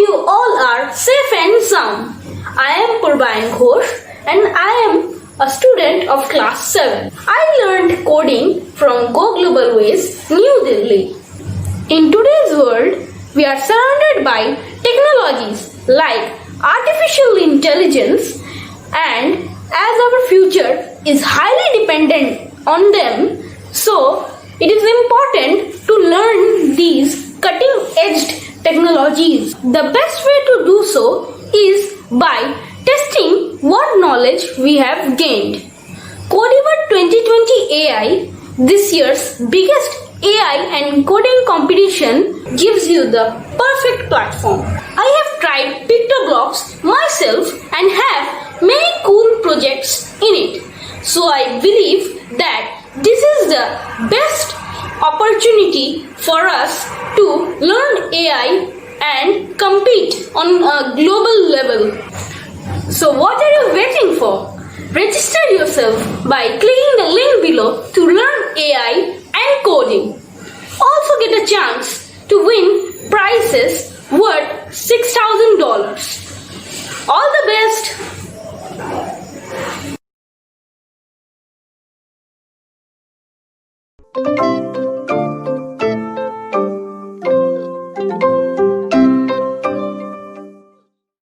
you all are safe and sound. I am Purbhayan Ghosh and I am a student of class 7. I learned coding from GoGlobalWays, New Delhi. In today's world, we are surrounded by technologies like artificial intelligence, and as our future is highly dependent on them, so it is important to learn these cutting-edge technologies. The best way to do so is by testing what knowledge we have gained. Codeavour 2020 AI, this year's biggest AI and coding competition, gives you the perfect platform. I have tried pictoblocks myself and have many cool projects in it. So I believe that this is the best opportunity for us to learn AI and compete on a global level. So what are you waiting for? Register yourself by clicking the link below to learn AI and coding. Also get a chance to win prizes worth $6,000. All the best!